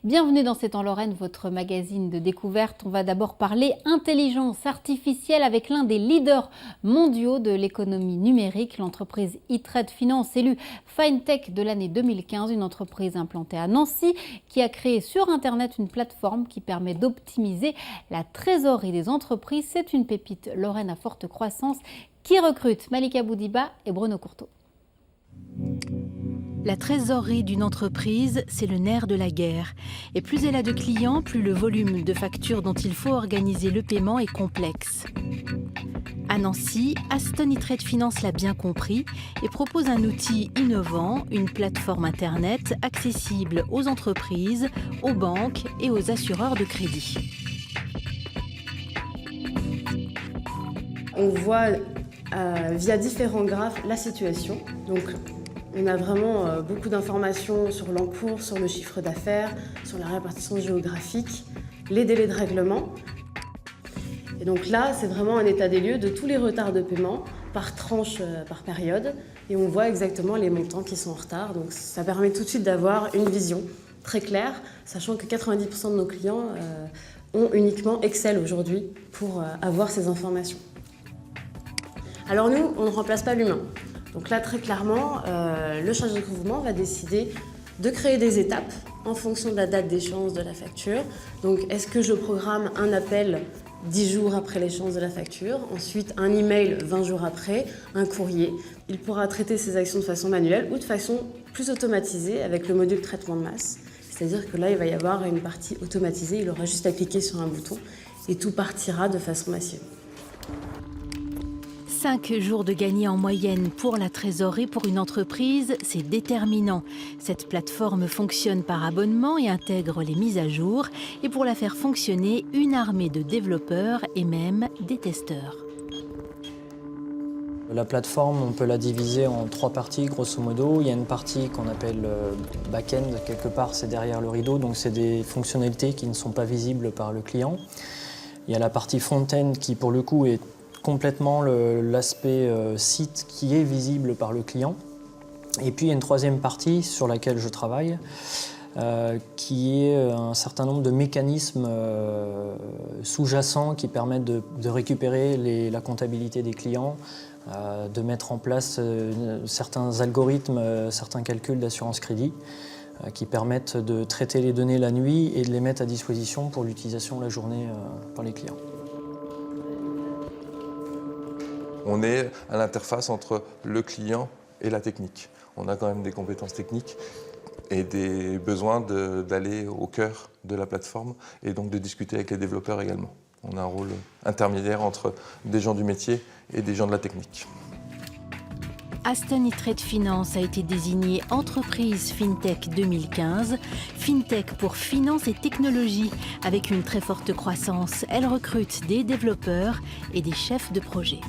Bienvenue dans C'est en Lorraine, votre magazine de découverte. On va d'abord parler intelligence artificielle avec l'un des leaders mondiaux de l'économie numérique, l'entreprise E-Trade Finance, élue FinTech de l'année 2015, une entreprise implantée à Nancy qui a créé sur Internet une plateforme qui permet d'optimiser la trésorerie des entreprises. C'est une pépite lorraine à forte croissance qui recrute Malika Boudiba et Bruno Courteau. La trésorerie d'une entreprise, c'est le nerf de la guerre. Et plus elle a de clients, plus le volume de factures dont il faut organiser le paiement est complexe. À Nancy, Aston E-Trade Finance l'a bien compris et propose un outil innovant, une plateforme Internet accessible aux entreprises, aux banques et aux assureurs de crédit. On voit via différents graphes la situation. Donc, on a vraiment beaucoup d'informations sur l'encours, sur le chiffre d'affaires, sur la répartition géographique, les délais de règlement. Et donc là, c'est vraiment un état des lieux de tous les retards de paiement par tranche, par période. Et on voit exactement les montants qui sont en retard. Donc ça permet tout de suite d'avoir une vision très claire, sachant que 90% de nos clients ont uniquement Excel aujourd'hui pour avoir ces informations. Alors nous, on ne remplace pas l'humain. Donc là, très clairement, le chargé de recouvrement va décider de créer des étapes en fonction de la date d'échéance de la facture. Donc, est-ce que je programme un appel 10 jours après l'échéance de la facture, ensuite un email 20 jours après, un courrier. Il pourra traiter ses actions de façon manuelle ou de façon plus automatisée avec le module traitement de masse. C'est-à-dire que là, il va y avoir une partie automatisée, il aura juste à cliquer sur un bouton et tout partira de façon massive. 5 jours de gagné en moyenne pour la trésorerie pour une entreprise, c'est déterminant. Cette plateforme fonctionne par abonnement et intègre les mises à jour. Et pour la faire fonctionner, une armée de développeurs et même des testeurs. La plateforme, on peut la diviser en 3 parties, grosso modo. Il y a une partie qu'on appelle back-end, quelque part c'est derrière le rideau, donc c'est des fonctionnalités qui ne sont pas visibles par le client. Il y a la partie front-end qui pour le coup est complètement l'aspect site qui est visible par le client. Et puis il y a une troisième partie sur laquelle je travaille, qui est un certain nombre de mécanismes sous-jacents qui permettent de récupérer la comptabilité des clients, de mettre en place certains algorithmes, certains calculs d'assurance crédit qui permettent de traiter les données la nuit et de les mettre à disposition pour l'utilisation la journée par les clients. On est à l'interface entre le client et la technique. On a quand même des compétences techniques et des besoins d'aller au cœur de la plateforme et donc de discuter avec les développeurs également. On a un rôle intermédiaire entre des gens du métier et des gens de la technique. Aston E-Trade Finance a été désignée entreprise FinTech 2015. FinTech pour finance et technologie. Avec une très forte croissance, elle recrute des développeurs et des chefs de projet.